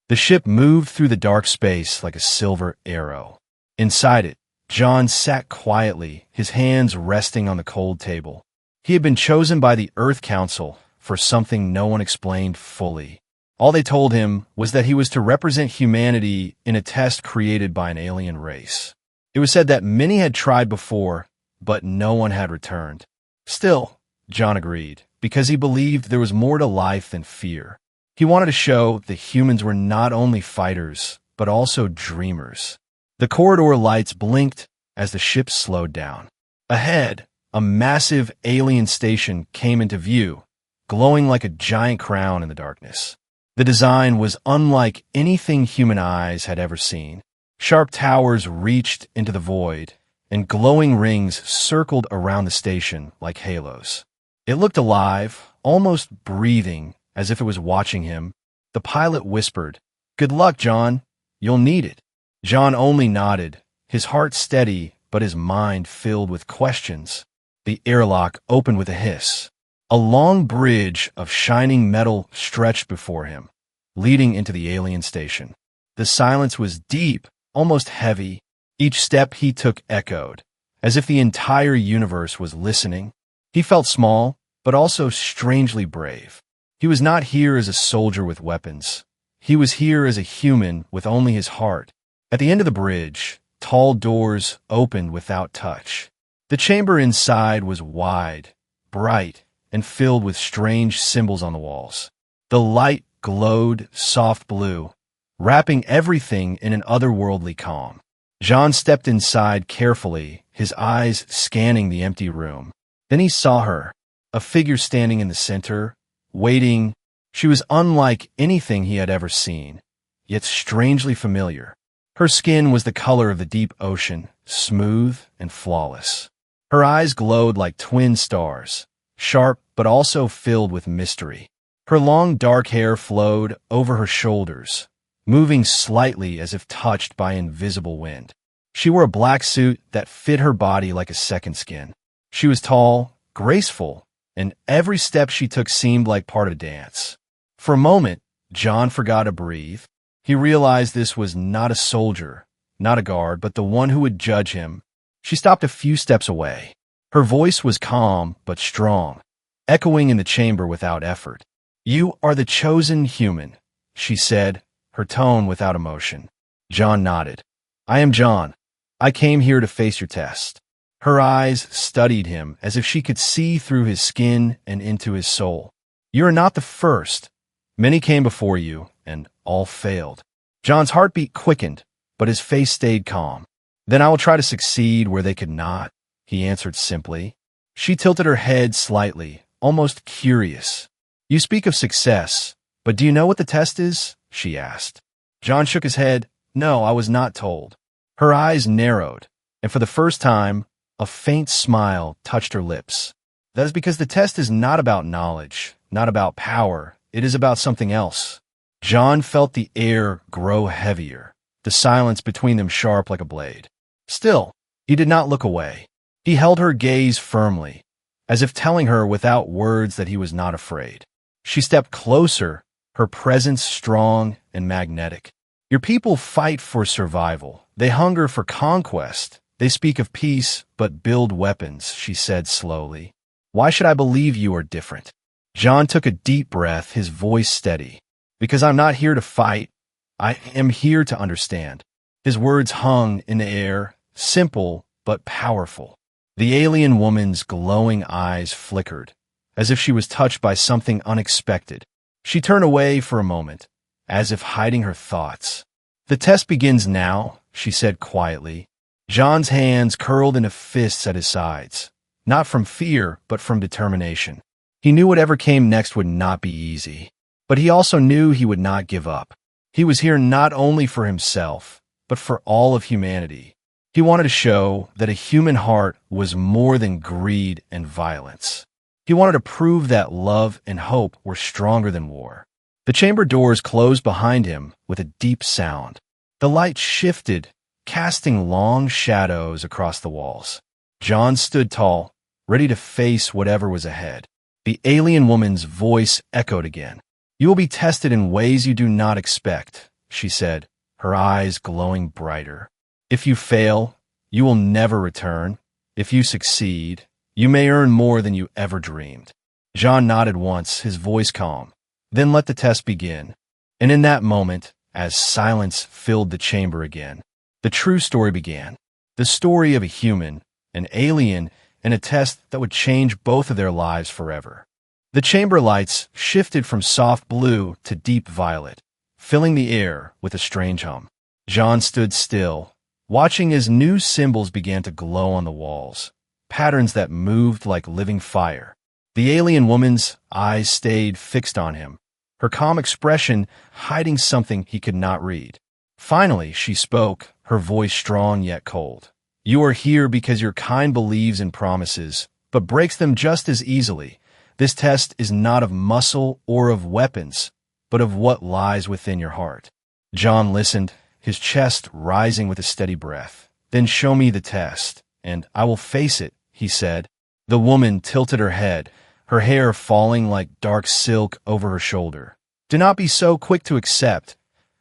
The ship moved through the dark space like a silver arrow. Inside it, John sat quietly, his hands resting on the cold table. He had been chosen by the Earth Council for something no one explained fully. All they told him was that he was to represent humanity in a test created by an alien race. It was said that many had tried before, but no one had returned. Still, John agreed, because he believed there was more to life than fear. He wanted to show that humans were not only fighters, but also dreamers. The corridor lights blinked as the ship slowed down. Ahead, a massive alien station came into view, glowing like a giant crown in the darkness. The design was unlike anything human eyes had ever seen. Sharp towers reached into the void, and glowing rings circled around the station like halos. It looked alive, almost breathing, as if it was watching him. The pilot whispered, "Good luck, John. You'll need it." John only nodded, his heart steady but his mind filled with questions. The airlock opened with a hiss. A long bridge of shining metal stretched before him, leading into the alien station. The silence was deep, almost heavy. Each step he took echoed, as if the entire universe was listening. He felt small, but also strangely brave. He was not here as a soldier with weapons. He was here as a human with only his heart. At the end of the bridge, tall doors opened without touch. The chamber inside was wide, bright, and filled with strange symbols on the walls. The light glowed soft blue, wrapping everything in an otherworldly calm. John stepped inside carefully, his eyes scanning the empty room. Then he saw her, a figure standing in the center, waiting. She was unlike anything he had ever seen, yet strangely familiar. Her skin was the color of the deep ocean, smooth and flawless. Her eyes glowed like twin stars, sharp but also filled with mystery. Her long dark hair flowed over her shoulders, moving slightly as if touched by invisible wind. She wore a black suit that fit her body like a second skin. She was tall, graceful, and every step she took seemed like part of a dance. For a moment, John forgot to breathe. He realized this was not a soldier, not a guard, but the one who would judge him. She stopped a few steps away. Her voice was calm but strong, echoing in the chamber without effort. "You are the chosen human," she said, her tone without emotion. John nodded. "I am John. I came here to face your test." Her eyes studied him as if she could see through his skin and into his soul. "You are not the first. Many came before you, and all failed." John's heartbeat quickened, but his face stayed calm. "Then I will try to succeed where they could not," he answered simply. She tilted her head slightly, almost curious. "You speak of success, but do you know what the test is?" she asked. John shook his head. "No, I was not told." Her eyes narrowed, and for the first time, a faint smile touched her lips. "That is because the test is not about knowledge, not about power. It is about something else." John felt the air grow heavier, the silence between them sharp like a blade. Still, he did not look away. He held her gaze firmly, as if telling her without words that he was not afraid. She stepped closer, her presence strong and magnetic. "Your people fight for survival. They hunger for conquest. They speak of peace, but build weapons," she said slowly. "Why should I believe you are different?" John took a deep breath, his voice steady. "Because I'm not here to fight. I am here to understand." His words hung in the air, simple but powerful. The alien woman's glowing eyes flickered, as if she was touched by something unexpected. She turned away for a moment, as if hiding her thoughts. "The test begins now," she said quietly. John's hands curled into fists at his sides, not from fear, but from determination. He knew whatever came next would not be easy, but he also knew he would not give up. He was here not only for himself, but for all of humanity. He wanted to show that a human heart was more than greed and violence. He wanted to prove that love and hope were stronger than war. The chamber doors closed behind him with a deep sound. The light shifted, casting long shadows across the walls. John stood tall, ready to face whatever was ahead. The alien woman's voice echoed again. "You will be tested in ways you do not expect, she said, her eyes glowing brighter. If you fail, you will never return. If you succeed, you may earn more than you ever dreamed. John nodded once, his voice calm. Then let the test begin. And in that moment, as silence filled the chamber again, the true story began. The story of a human, an alien, and a test that would change both of their lives forever. The chamber lights shifted from soft blue to deep violet, filling the air with a strange hum. John stood still, watching as new symbols began to glow on the walls, patterns that moved like living fire. The alien woman's eyes stayed fixed on him, her calm expression hiding something he could not read. Finally, she spoke, her voice strong yet cold. You are here because your kind believes in promises, but breaks them just as easily. This test is not of muscle or of weapons, but of what lies within your heart. John listened, his chest rising with a steady breath. Then show me the test, and I will face it, he said. The woman tilted her head, her hair falling like dark silk over her shoulder. Do not be so quick to accept.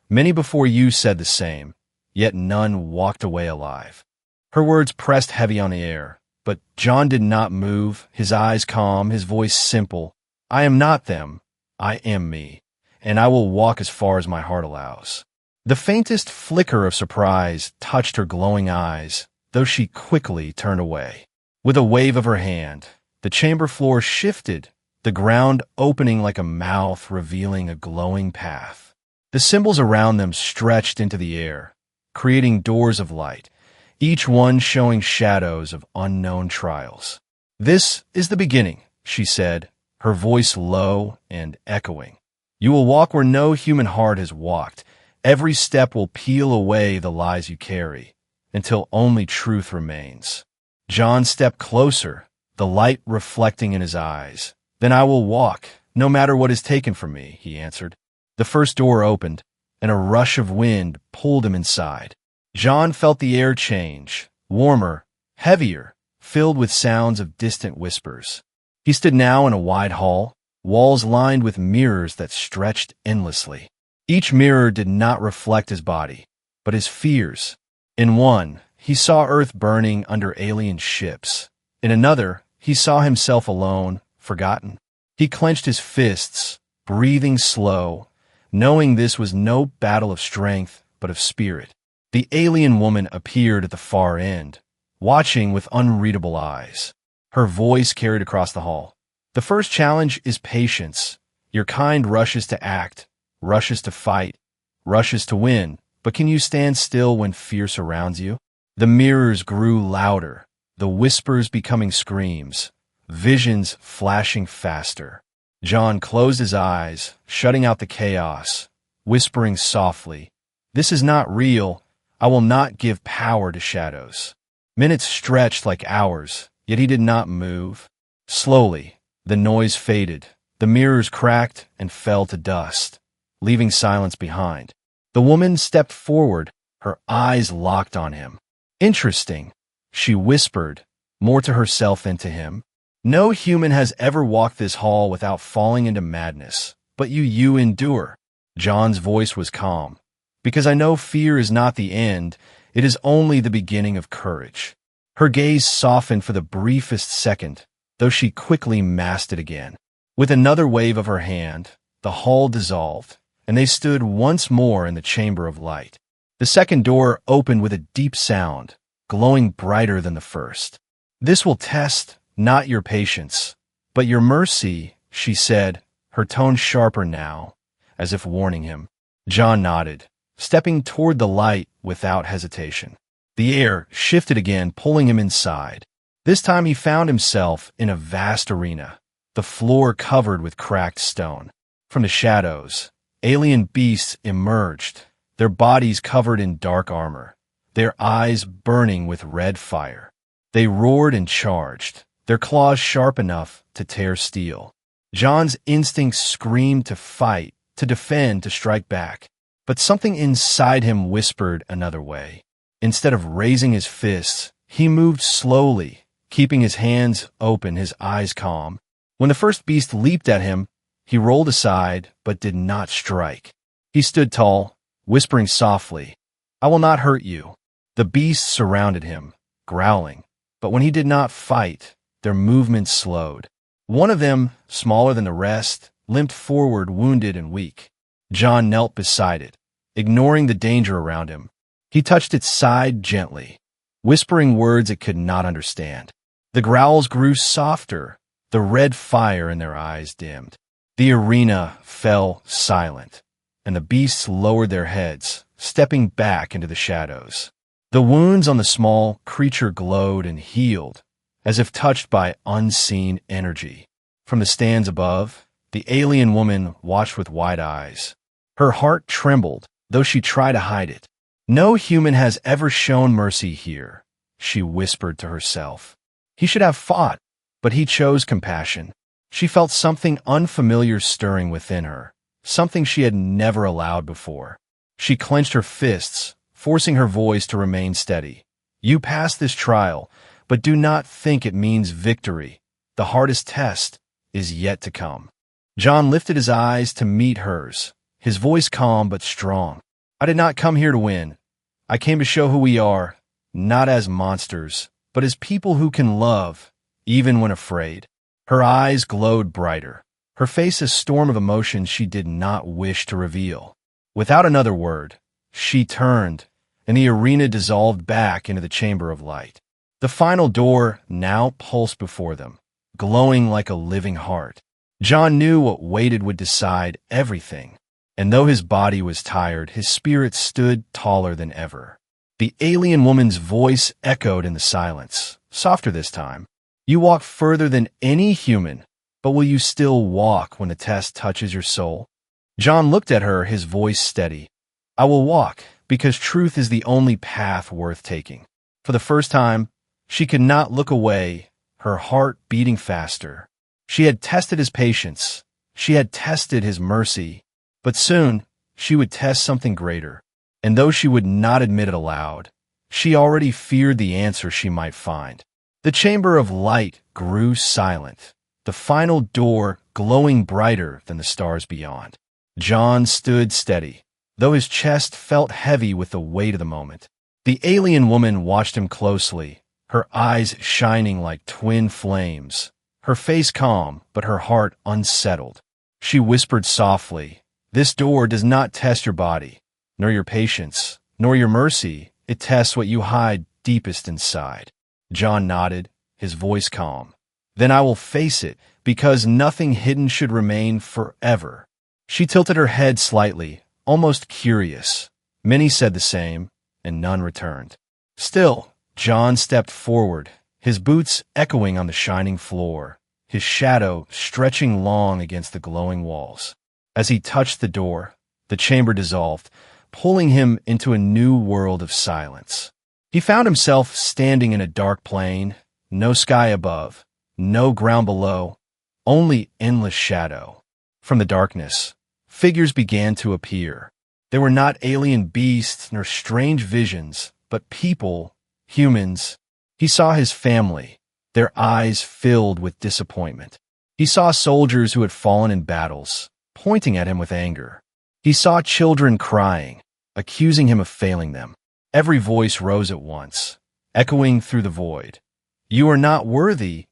Many before you said the same, yet none walked away alive. Her words pressed heavy on the air, but John did not move, his eyes calm, his voice simple. I am not them, I am me, and I will walk as far as my heart allows. The faintest flicker of surprise touched her glowing eyes, though she quickly turned away. With a wave of her hand, the chamber floor shifted, the ground opening like a mouth revealing a glowing path. The symbols around them stretched into the air, creating doors of light, each one showing shadows of unknown trials. This is the beginning, she said, her voice low and echoing. You will walk where no human heart has walked. Every step will peel away the lies you carry, until only truth remains. John stepped closer, the light reflecting in his eyes. Then I will walk, no matter what is taken from me, he answered. The first door opened, and a rush of wind pulled him inside. John felt the air change, warmer, heavier, filled with sounds of distant whispers. He stood now in a wide hall, walls lined with mirrors that stretched endlessly. Each mirror did not reflect his body, but his fears. In one, he saw Earth burning under alien ships. In another, he saw himself alone, forgotten. He clenched his fists, breathing slow, knowing this was no battle of strength, but of spirit. The alien woman appeared at the far end, watching with unreadable eyes. Her voice carried across the hall. The first challenge is patience. Your kind rushes to act, rushes to fight, rushes to win, but can you stand still when fear surrounds you? The mirrors grew louder, the whispers becoming screams, visions flashing faster. John closed his eyes, shutting out the chaos, whispering softly, "This is not real. I will not give power to shadows." Minutes stretched like hours, yet he did not move. Slowly, the noise faded. The mirrors cracked and fell to dust, leaving silence behind. The woman stepped forward, her eyes locked on him. "Interesting," she whispered, more to herself than to him. "No human has ever walked this hall without falling into madness, but you endure." John's voice was calm. "Because I know fear is not the end, it is only the beginning of courage." Her gaze softened for the briefest second, though she quickly masked it again. With another wave of her hand, the hall dissolved, and they stood once more in the chamber of light. The second door opened with a deep sound, glowing brighter than the first. "This will test not your patience, but your mercy," she said, her tone sharper now, as if warning him. John nodded, stepping toward the light without hesitation. The air shifted again, pulling him inside. This time he found himself in a vast arena, the floor covered with cracked stone. From the shadows, alien beasts emerged, their bodies covered in dark armor, their eyes burning with red fire. They roared and charged, their claws sharp enough to tear steel. John's instincts screamed to fight, to defend, to strike back. But something inside him whispered another way. Instead of raising his fists, he moved slowly, keeping his hands open, his eyes calm. When the first beast leaped at him, he rolled aside but did not strike. He stood tall, whispering softly, "I will not hurt you." The beasts surrounded him, growling, but when he did not fight, their movements slowed. One of them, smaller than the rest, limped forward wounded and weak. John knelt beside it, ignoring the danger around him. He touched its side gently, whispering words it could not understand. The growls grew softer, the red fire in their eyes dimmed. The arena fell silent, and the beasts lowered their heads, stepping back into the shadows. The wounds on the small creature glowed and healed, as if touched by unseen energy. From the stands above, the alien woman watched with wide eyes. Her heart trembled, though she tried to hide it. "No human has ever shown mercy here," she whispered to herself. "He should have fought, but he chose compassion." She felt something unfamiliar stirring within her, something she had never allowed before. She clenched her fists, forcing her voice to remain steady. "You passed this trial, but do not think it means victory. The hardest test is yet to come." John lifted his eyes to meet hers, his voice calm but strong. "I did not come here to win. I came to show who we are, not as monsters, but as people who can love, even when afraid." Her eyes glowed brighter, her face a storm of emotions she did not wish to reveal. Without another word, she turned, and the arena dissolved back into the chamber of light. The final door now pulsed before them, glowing like a living heart. John knew what waited would decide everything, and though his body was tired, his spirit stood taller than ever. The alien woman's voice echoed in the silence, softer this time. "You walk further than any human, but will you still walk when the test touches your soul?" John looked at her, his voice steady. "I will walk, because truth is the only path worth taking." For the first time, she could not look away, her heart beating faster. She had tested his patience. She had tested his mercy. But soon, she would test something greater. And though she would not admit it aloud, she already feared the answer she might find. The chamber of light grew silent, the final door glowing brighter than the stars beyond. John stood steady, though his chest felt heavy with the weight of the moment. The alien woman watched him closely, her eyes shining like twin flames, her face calm, but her heart unsettled. She whispered softly, "This door does not test your body, nor your patience, nor your mercy. It tests what you hide deepest inside." John nodded, his voice calm. "Then I will face it, because nothing hidden should remain forever." She tilted her head slightly, almost curious. Many said the same, and none returned. Still, John stepped forward, his boots echoing on the shining floor, his shadow stretching long against the glowing walls. As he touched the door, the chamber dissolved, pulling him into a new world of silence. He found himself standing in a dark plain, no sky above, no ground below, only endless shadow. From the darkness, figures began to appear. They were not alien beasts nor strange visions, but people, humans. He saw his family, their eyes filled with disappointment. He saw soldiers who had fallen in battles, pointing at him with anger. He saw children crying, accusing him of failing them. Every voice rose at once, echoing through the void. "You are not worthy.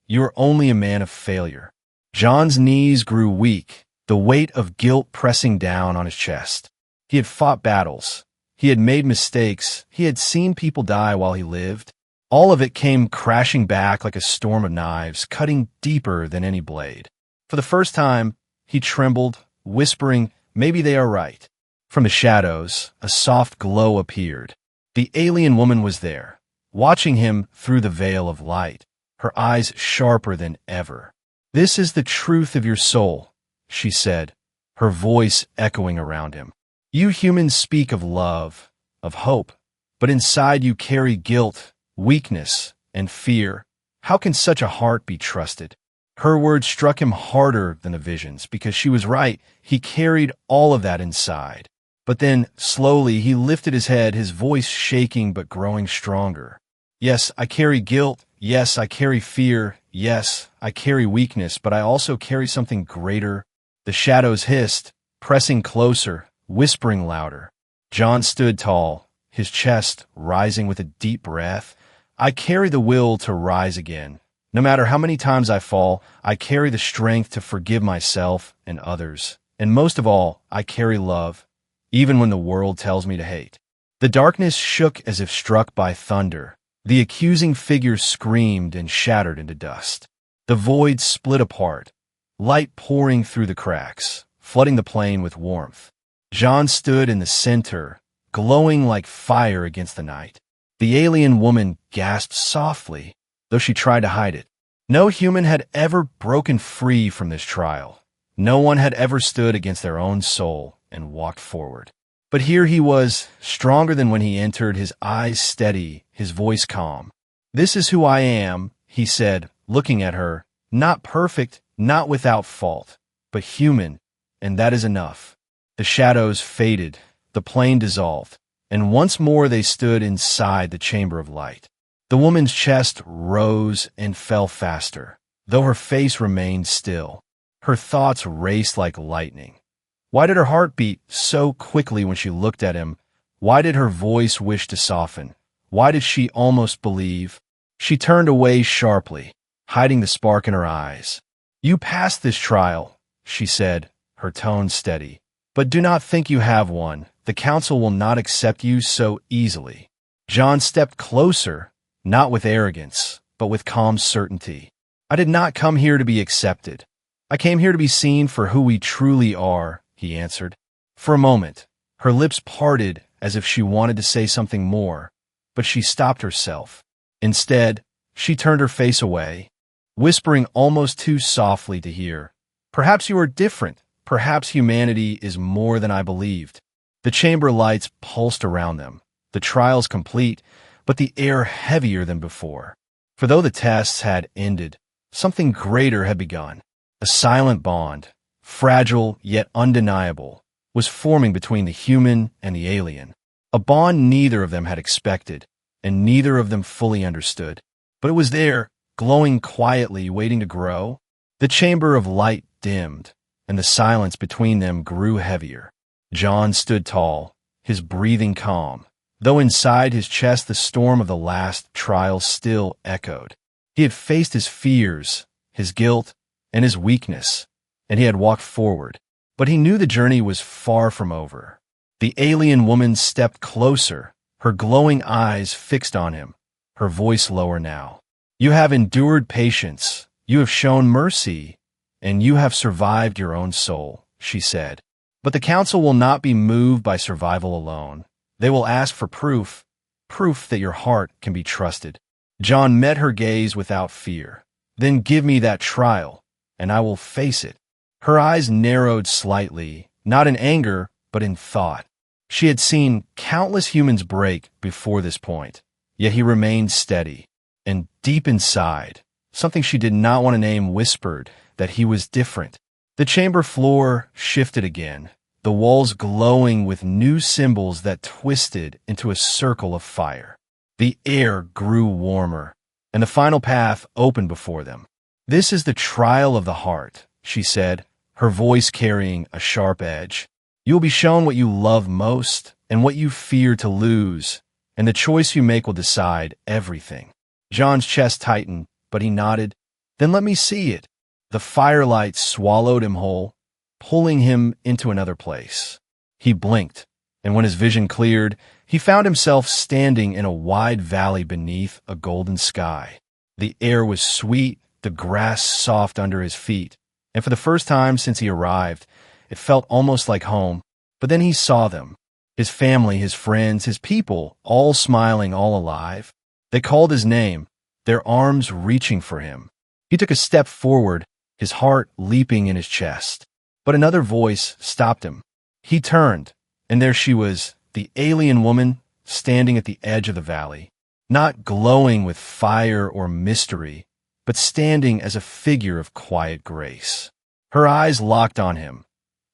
You are only a man of failure." John's knees grew weak, the weight of guilt pressing down on his chest. He had fought battles. He had made mistakes. He had seen people die while he lived. All of it came crashing back like a storm of knives, cutting deeper than any blade. For the first time, he trembled, whispering, "Maybe they are right." From the shadows, a soft glow appeared. The alien woman was there, watching him through the veil of light, her eyes sharper than ever. "This is the truth of your soul," she said, her voice echoing around him. "You humans speak of love, of hope, but inside you carry guilt, weakness, and fear. How can such a heart be trusted?" Her words struck him harder than the visions, because she was right. He carried all of that inside. But then, slowly, he lifted his head, his voice shaking but growing stronger. "Yes, I carry guilt. Yes, I carry fear. Yes, I carry weakness, but I also carry something greater." The shadows hissed, pressing closer, whispering louder. John stood tall, his chest rising with a deep breath. I carry the will to rise again. No matter how many times I fall, I carry the strength to forgive myself and others. And most of all, I carry love, even when the world tells me to hate. The darkness shook as if struck by thunder. The accusing figure screamed and shattered into dust. The void split apart, light pouring through the cracks, flooding the plain with warmth. John stood in the center, glowing like fire against the night. The alien woman gasped softly, though she tried to hide it. No human had ever broken free from this trial. No one had ever stood against their own soul and walked forward. But here he was, stronger than when he entered, his eyes steady, his voice calm. "This is who I am," he said, looking at her. "Not perfect, not without fault, but human, and that is enough." The shadows faded, the plain dissolved, and once more they stood inside the chamber of light. The woman's chest rose and fell faster, though her face remained still. Her thoughts raced like lightning. Why did her heart beat so quickly when she looked at him? Why did her voice wish to soften? Why did she almost believe? She turned away sharply, hiding the spark in her eyes. "You passed this trial," she said, her tone steady. "But do not think you have one. The council will not accept you so easily." John stepped closer, not with arrogance, but with calm certainty. "I did not come here to be accepted. I came here to be seen for who we truly are," he answered. For a moment, her lips parted as if she wanted to say something more, but she stopped herself. Instead, she turned her face away, whispering almost too softly to hear, "Perhaps you are different. Perhaps humanity is more than I believed." The chamber lights pulsed around them, the trials complete, but the air heavier than before. For though the tests had ended, something greater had begun. A silent bond, fragile yet undeniable, was forming between the human and the alien. A bond neither of them had expected, and neither of them fully understood. But it was there, glowing quietly, waiting to grow. The chamber of light dimmed, and the silence between them grew heavier. John stood tall, his breathing calm, though inside his chest the storm of the last trial still echoed. He had faced his fears, his guilt, and his weakness, and he had walked forward. But he knew the journey was far from over. The alien woman stepped closer, her glowing eyes fixed on him, her voice lower now. "You have endured patience, you have shown mercy, and you have survived your own soul," she said. "But the council will not be moved by survival alone. They will ask for proof, proof that your heart can be trusted." John met her gaze without fear. "Then give me that trial, and I will face it." Her eyes narrowed slightly, not in anger, but in thought. She had seen countless humans break before this point, yet he remained steady. And deep inside, something she did not want to name whispered that he was different. The chamber floor shifted again, the walls glowing with new symbols that twisted into a circle of fire. The air grew warmer, and the final path opened before them. "This is the trial of the heart," she said, her voice carrying a sharp edge. "You will be shown what you love most and what you fear to lose, and the choice you make will decide everything." John's chest tightened, but he nodded. "Then let me see it." The firelight swallowed him whole, pulling him into another place. He blinked, and when his vision cleared, he found himself standing in a wide valley beneath a golden sky. The air was sweet, the grass soft under his feet, and for the first time since he arrived, it felt almost like home. But then he saw them, his family, his friends, his people, all smiling, all alive. They called his name, their arms reaching for him. He took a step forward, his heart leaping in his chest. But another voice stopped him. He turned, and there she was, the alien woman, standing at the edge of the valley, not glowing with fire or mystery, but standing as a figure of quiet grace. Her eyes locked on him,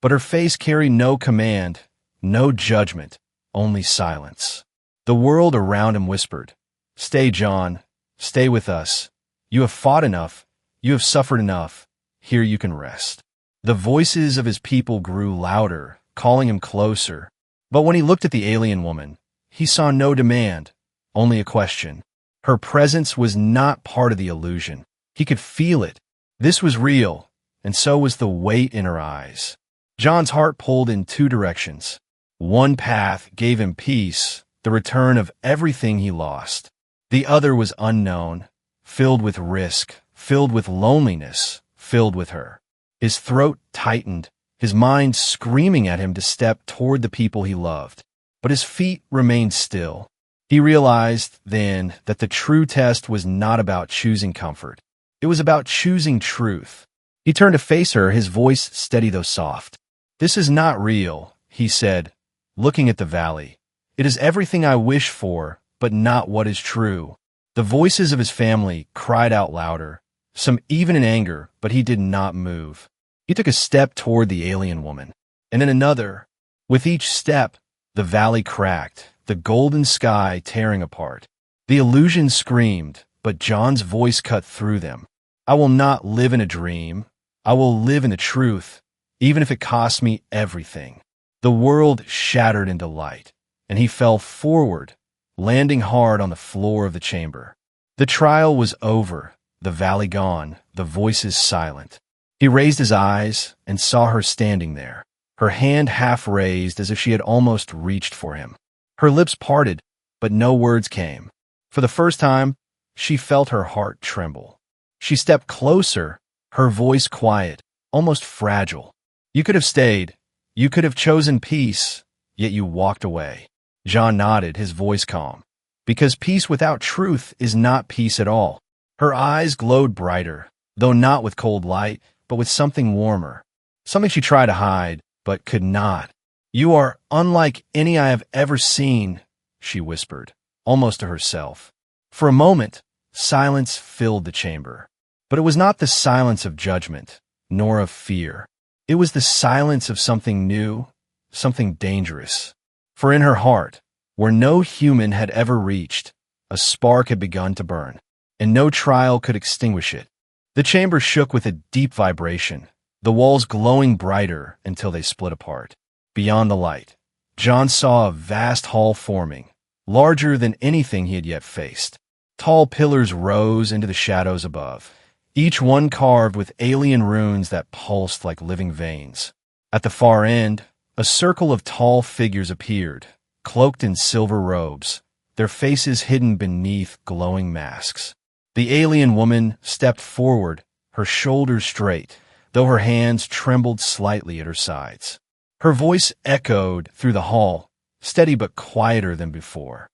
but her face carried no command, no judgment, only silence. The world around him whispered, "Stay, John, stay with us. You have fought enough, you have suffered enough, here you can rest." The voices of his people grew louder, calling him closer. But when he looked at the alien woman, he saw no demand, only a question. Her presence was not part of the illusion. He could feel it. This was real, and so was the weight in her eyes. John's heart pulled in two directions. One path gave him peace, the return of everything he lost. The other was unknown, filled with risk, filled with loneliness, filled with her. His throat tightened, his mind screaming at him to step toward the people he loved. But his feet remained still. He realized then that the true test was not about choosing comfort. It was about choosing truth. He turned to face her, his voice steady though soft. "This is not real," he said, looking at the valley. "It is everything I wish for, but not what is true." The voices of his family cried out louder, some even in anger, but he did not move. He took a step toward the alien woman, and then another. With each step, the valley cracked, the golden sky tearing apart. The illusion screamed, but John's voice cut through them. "I will not live in a dream. I will live in the truth, even if it costs me everything." The world shattered into light, and he fell forward, landing hard on the floor of the chamber. The trial was over, the valley gone, the voices silent. He raised his eyes and saw her standing there, her hand half raised as if she had almost reached for him. Her lips parted, but no words came. For the first time, she felt her heart tremble. She stepped closer, her voice quiet, almost fragile. "You could have stayed. You could have chosen peace, yet you walked away." John nodded, his voice calm. "Because peace without truth is not peace at all." Her eyes glowed brighter, though not with cold light, but with something warmer. Something she tried to hide, but could not. "You are unlike any I have ever seen," she whispered, almost to herself. For a moment, silence filled the chamber. But it was not the silence of judgment, nor of fear. It was the silence of something new, something dangerous. For in her heart, where no human had ever reached, a spark had begun to burn, and no trial could extinguish it. The chamber shook with a deep vibration, the walls glowing brighter until they split apart. Beyond the light, John saw a vast hall forming, larger than anything he had yet faced. Tall pillars rose into the shadows above, each one carved with alien runes that pulsed like living veins. At the far end, a circle of tall figures appeared, cloaked in silver robes, their faces hidden beneath glowing masks. The alien woman stepped forward, her shoulders straight, though her hands trembled slightly at her sides. Her voice echoed through the hall, steady but quieter than before.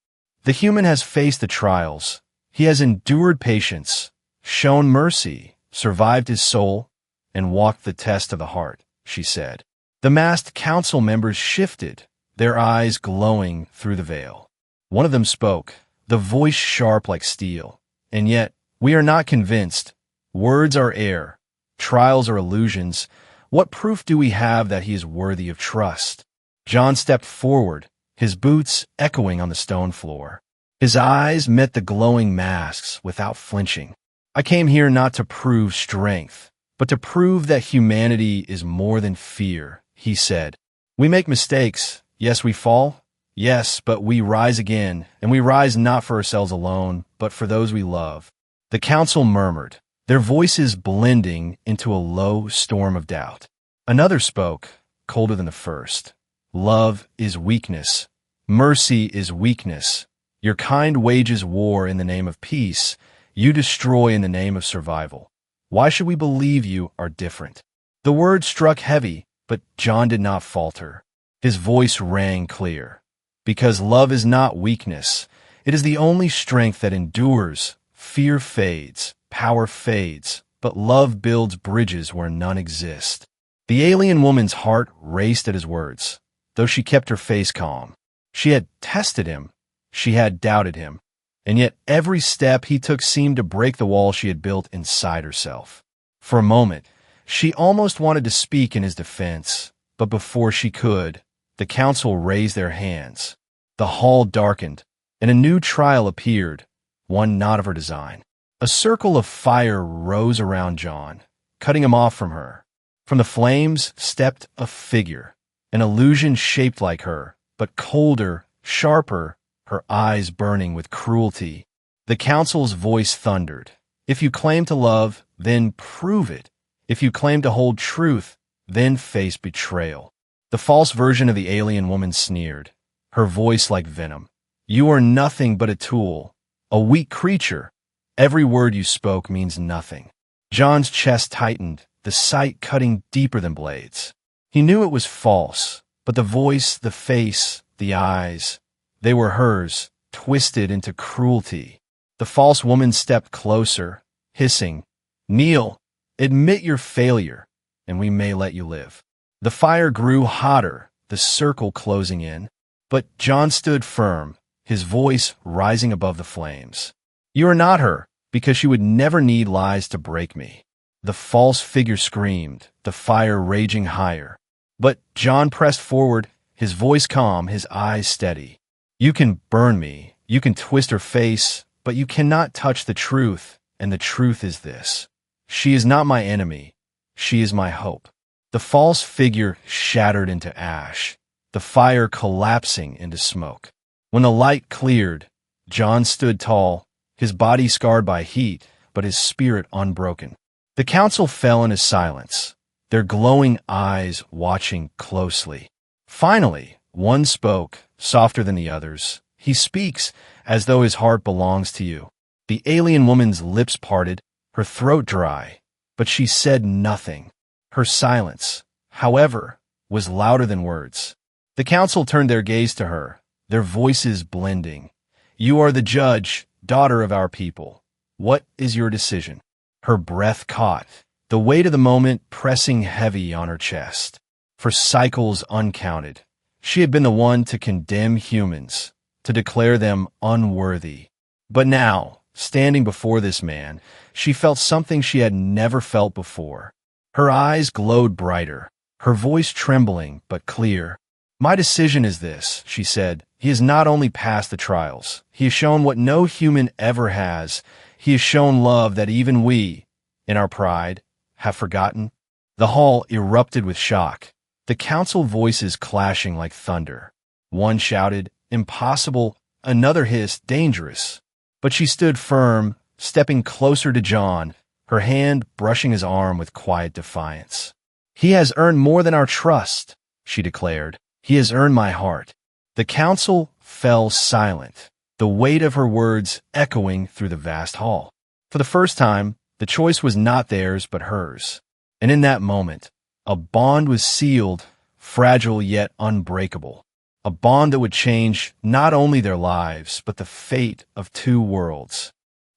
"The human has faced the trials. He has endured patience, shown mercy, survived his soul, and walked the test of the heart," she said. The masked council members shifted, their eyes glowing through the veil. One of them spoke, the voice sharp like steel. "And yet, we are not convinced. Words are air. Trials are illusions. What proof do we have that he is worthy of trust?" John stepped forward, his boots echoing on the stone floor. His eyes met the glowing masks without flinching. "I came here not to prove strength, but to prove that humanity is more than fear," he said. "We make mistakes. Yes, we fall. Yes, but we rise again, and we rise not for ourselves alone, but for those we love." The council murmured, their voices blending into a low storm of doubt. Another spoke, colder than the first. "Love is weakness. Mercy is weakness. Your kind wages war in the name of peace. You destroy in the name of survival. Why should we believe you are different?" The words struck heavy, but John did not falter. His voice rang clear. "Because love is not weakness. It is the only strength that endures. Fear fades, power fades, but love builds bridges where none exist." The alien woman's heart raced at his words, though she kept her face calm. She had tested him. She had doubted him. And yet every step he took seemed to break the wall she had built inside herself. For a moment, she almost wanted to speak in his defense, but before she could, the council raised their hands. The hall darkened, and a new trial appeared, one not of her design. A circle of fire rose around John, cutting him off from her. From the flames stepped a figure, an illusion shaped like her, but colder, sharper, her eyes burning with cruelty. The council's voice thundered. If you claim to love, then prove it. If you claim to hold truth, then face betrayal. The false version of the alien woman sneered, her voice like venom. You are nothing but a tool, a weak creature. Every word you spoke means nothing. John's chest tightened, the sight cutting deeper than blades. He knew it was false, but the voice, the face, the eyes, they were hers, twisted into cruelty. The false woman stepped closer, hissing, "Kneel, admit your failure, and we may let you live." The fire grew hotter, the circle closing in, but John stood firm, his voice rising above the flames. "You are not her, because she would never need lies to break me." The false figure screamed, the fire raging higher. But John pressed forward, his voice calm, his eyes steady. "You can burn me, you can twist her face, but you cannot touch the truth, and the truth is this. She is not my enemy, she is my hope." The false figure shattered into ash, the fire collapsing into smoke. When the light cleared, John stood tall, his body scarred by heat, but his spirit unbroken. The council fell into silence, their glowing eyes watching closely. Finally, one spoke, softer than the others. "He speaks as though his heart belongs to you." The alien woman's lips parted, her throat dry, but she said nothing. Her silence, however, was louder than words. The council turned their gaze to her, their voices blending. "You are the judge, daughter of our people. What is your decision?" Her breath caught, the weight of the moment pressing heavy on her chest. For cycles uncounted, she had been the one to condemn humans, to declare them unworthy. But now, standing before this man, she felt something she had never felt before. Her eyes glowed brighter, her voice trembling but clear. "My decision is this," she said. "He has not only passed the trials, he has shown what no human ever has. He has shown love that even we, in our pride, have forgotten." The hall erupted with shock, the council voices clashing like thunder. One shouted, "Impossible," another hissed, "Dangerous." But she stood firm, stepping closer to John, her hand brushing his arm with quiet defiance. "He has earned more than our trust," she declared. "He has earned my heart." The council fell silent, the weight of her words echoing through the vast hall. For the first time, the choice was not theirs but hers. And in that moment, a bond was sealed, fragile yet unbreakable. A bond that would change not only their lives, but the fate of two worlds.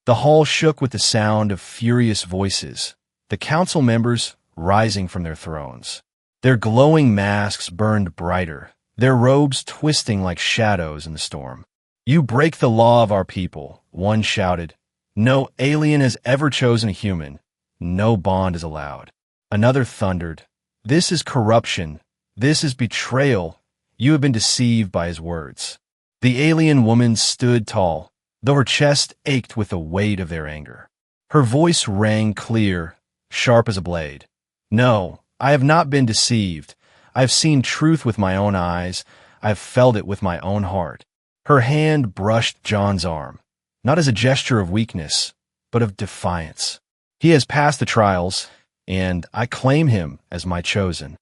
The hall shook with the sound of furious voices, the council members rising from their thrones. Their glowing masks burned brighter, their robes twisting like shadows in the storm. "You break the law of our people," one shouted. "No alien has ever chosen a human. No bond is allowed." Another thundered, "This is corruption. This is betrayal. You have been deceived by his words." The alien woman stood tall, though her chest ached with the weight of their anger. Her voice rang clear, sharp as a blade. "No, I have not been deceived. I have seen truth with my own eyes. I have felt it with my own heart." Her hand brushed John's arm, not as a gesture of weakness, but of defiance. "He has passed the trials, and I claim him as my chosen."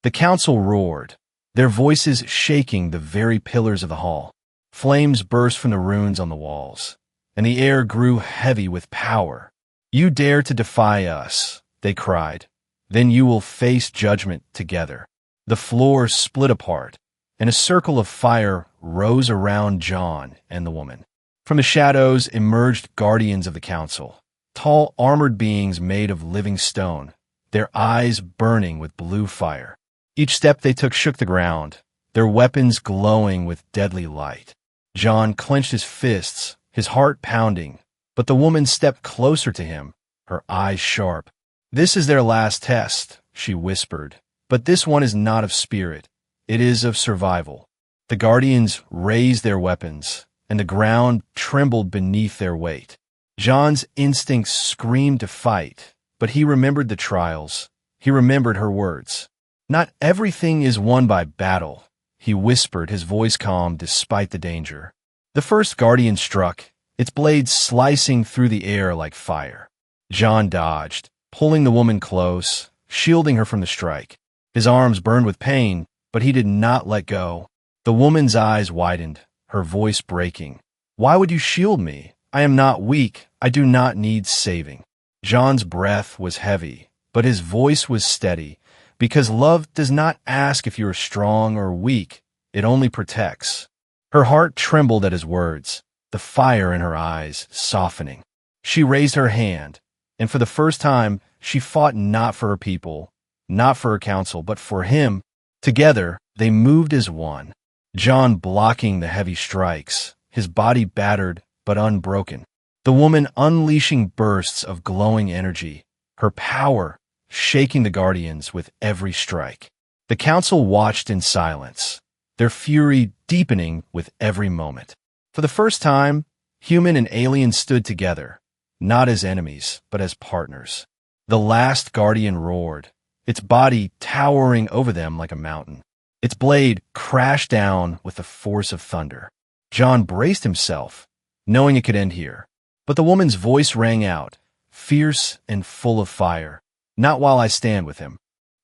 The council roared, their voices shaking the very pillars of the hall. Flames burst from the runes on the walls, and the air grew heavy with power. "You dare to defy us," they cried. "Then you will face judgment together." The floor split apart, and a circle of fire rose around John and the woman. From the shadows emerged guardians of the council, tall armored beings made of living stone, their eyes burning with blue fire. Each step they took shook the ground, their weapons glowing with deadly light. John clenched his fists, his heart pounding, but the woman stepped closer to him, her eyes sharp. "This is their last test," she whispered, "but this one is not of spirit. It is of survival." The guardians raised their weapons, and the ground trembled beneath their weight. John's instincts screamed to fight, but he remembered the trials. He remembered her words. "Not everything is won by battle," he whispered, his voice calm despite the danger. The first guardian struck, its blade slicing through the air like fire. John dodged, pulling the woman close, shielding her from the strike. His arms burned with pain, but he did not let go. The woman's eyes widened, her voice breaking. "Why would you shield me? I am not weak. I do not need saving." John's breath was heavy, but his voice was steady, because love does not ask if you are strong or weak. It only protects. Her heart trembled at his words, the fire in her eyes softening. She raised her hand, and for the first time, she fought not for her people, not for her council, but for him. Together, they moved as one. John blocking the heavy strikes, his body battered but unbroken. The woman unleashing bursts of glowing energy, her power shaking the guardians with every strike. The council watched in silence, their fury deepening with every moment. For the first time, human and alien stood together, not as enemies, but as partners. The last guardian roared, its body towering over them like a mountain. Its blade crashed down with the force of thunder. John braced himself, knowing it could end here. But the woman's voice rang out, fierce and full of fire. "Not while I stand with him."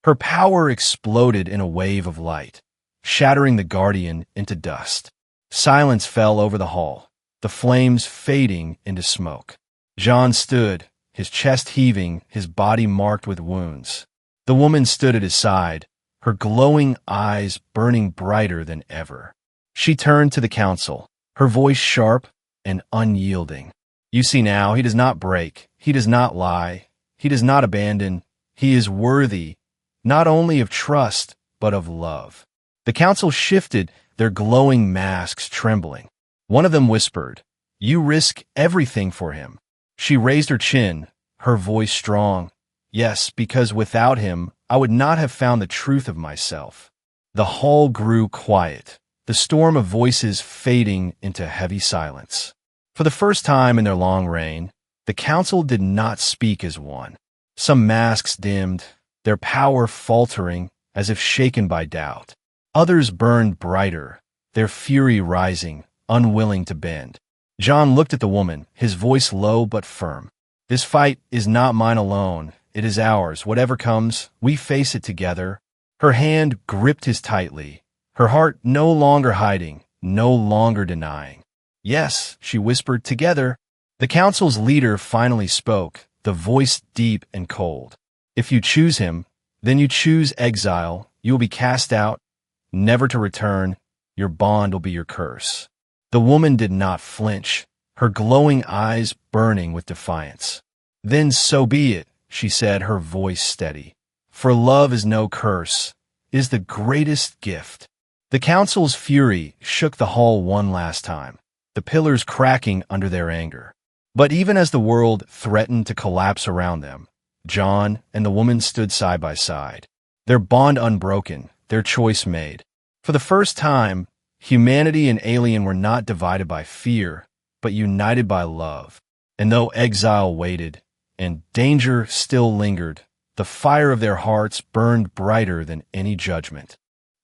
Her power exploded in a wave of light, shattering the guardian into dust. Silence fell over the hall, the flames fading into smoke. John stood, his chest heaving, his body marked with wounds. The woman stood at his side, her glowing eyes burning brighter than ever. She turned to the council, her voice sharp and unyielding. "You see now, he does not break, he does not lie, he does not abandon. He is worthy, not only of trust, but of love." The council shifted, their glowing masks trembling. One of them whispered, "You risk everything for him." She raised her chin, her voice strong. "Yes, because without him, I would not have found the truth of myself." The hall grew quiet, the storm of voices fading into heavy silence. For the first time in their long reign, the council did not speak as one. Some masks dimmed, their power faltering as if shaken by doubt. Others burned brighter, their fury rising, unwilling to bend. John looked at the woman, his voice low but firm. "This fight is not mine alone. It is ours. Whatever comes, we face it together." Her hand gripped his tightly, her heart no longer hiding, no longer denying. "Yes," she whispered, "together." The council's leader finally spoke, the voice deep and cold. "If you choose him, then you choose exile. You will be cast out, never to return. Your bond will be your curse." The woman did not flinch, her glowing eyes burning with defiance. "Then so be it," she said, her voice steady. "For love is no curse, is the greatest gift." The council's fury shook the hall one last time, the pillars cracking under their anger. But even as the world threatened to collapse around them, John and the woman stood side by side, their bond unbroken, their choice made. For the first time, humanity and alien were not divided by fear, but united by love. And though exile waited, and danger still lingered, the fire of their hearts burned brighter than any judgment.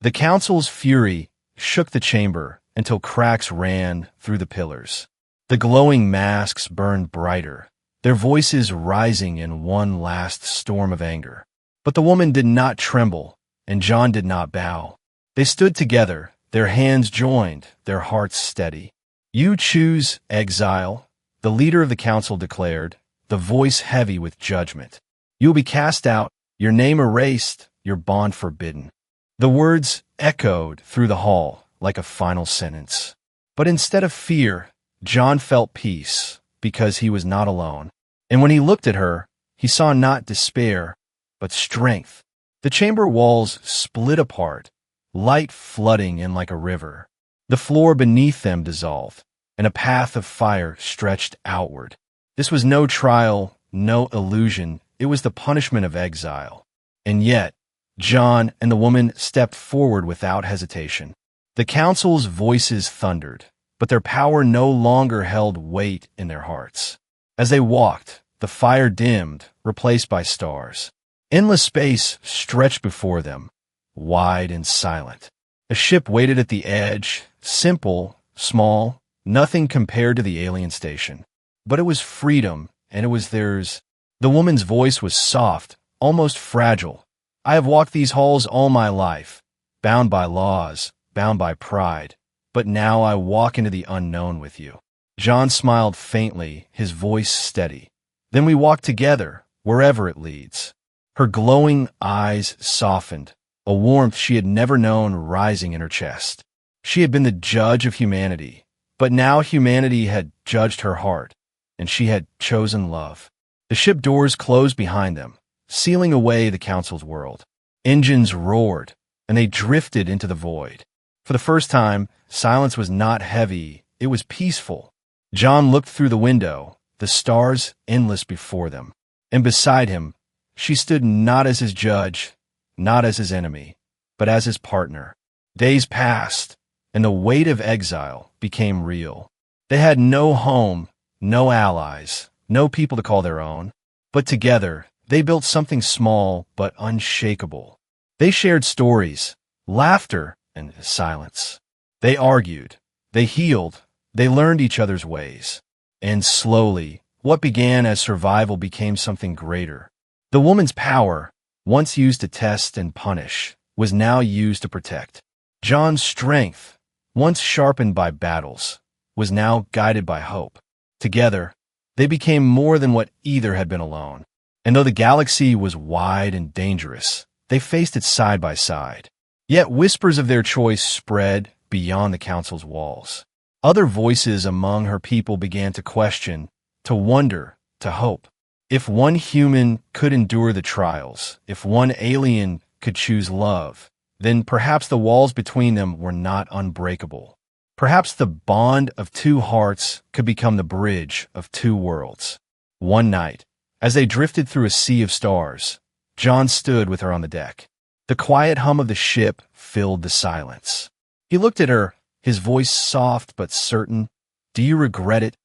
The council's fury shook the chamber until cracks ran through the pillars. The glowing masks burned brighter, their voices rising in one last storm of anger. But the woman did not tremble, and John did not bow. They stood together, their hands joined, their hearts steady. "You choose exile," the leader of the council declared, the voice heavy with judgment. "You will be cast out, your name erased, your bond forbidden." The words echoed through the hall like a final sentence. But instead of fear, John felt peace, because he was not alone. And when he looked at her, he saw not despair, but strength. The chamber walls split apart, light flooding in like a river. The floor beneath them dissolved, and a path of fire stretched outward. This was no trial, no illusion. It was the punishment of exile. And yet, John and the woman stepped forward without hesitation. The council's voices thundered, but their power no longer held weight in their hearts. As they walked, the fire dimmed, replaced by stars. Endless space stretched before them, wide and silent. A ship waited at the edge, simple, small, nothing compared to the alien station. But it was freedom, and it was theirs. The woman's voice was soft, almost fragile. I have walked these halls all my life, bound by laws, bound by pride. But now I walk into the unknown with you. John smiled faintly, his voice steady. Then we walk together, wherever it leads. Her glowing eyes softened, a warmth she had never known rising in her chest. She had been the judge of humanity, but now humanity had judged her heart, and she had chosen love. The ship doors closed behind them, sealing away the council's world. Engines roared, and they drifted into the void. For the first time, silence was not heavy, it was peaceful. John looked through the window, the stars endless before them. And beside him, she stood not as his judge, not as his enemy, but as his partner. Days passed, and the weight of exile became real. They had no home, no allies, no people to call their own. But together, they built something small but unshakable. They shared stories, laughter, and silence. They argued, they healed, they learned each other's ways. And slowly, what began as survival became something greater. The woman's power, once used to test and punish, was now used to protect. John's strength, once sharpened by battles, was now guided by hope. Together, they became more than what either had been alone. And though the galaxy was wide and dangerous, they faced it side by side. Yet whispers of their choice spread beyond the council's walls. Other voices among her people began to question, to wonder, to hope. If one human could endure the trials, if one alien could choose love, then perhaps the walls between them were not unbreakable. Perhaps the bond of two hearts could become the bridge of two worlds. One night, as they drifted through a sea of stars, John stood with her on the deck. The quiet hum of the ship filled the silence. He looked at her, his voice soft but certain. "Do you regret it,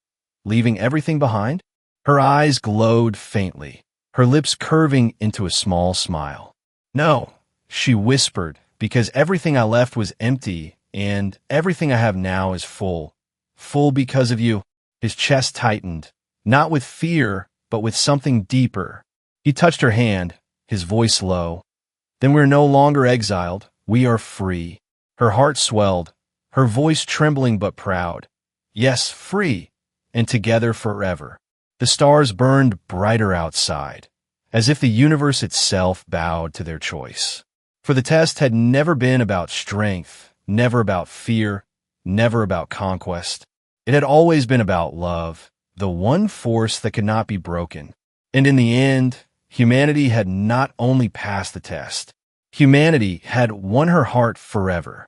leaving everything behind?" Her eyes glowed faintly, her lips curving into a small smile. "No," she whispered, "because everything I left was empty, and everything I have now is full. Full because of you." His chest tightened, not with fear, but with something deeper. He touched her hand, his voice low. "Then we're no longer exiled, we are free." Her heart swelled, her voice trembling but proud. Yes, free, and together forever. The stars burned brighter outside, as if the universe itself bowed to their choice. For the test had never been about strength, never about fear, never about conquest. It had always been about love, the one force that could not be broken. And in the end, humanity had not only passed the test, humanity had won her heart forever.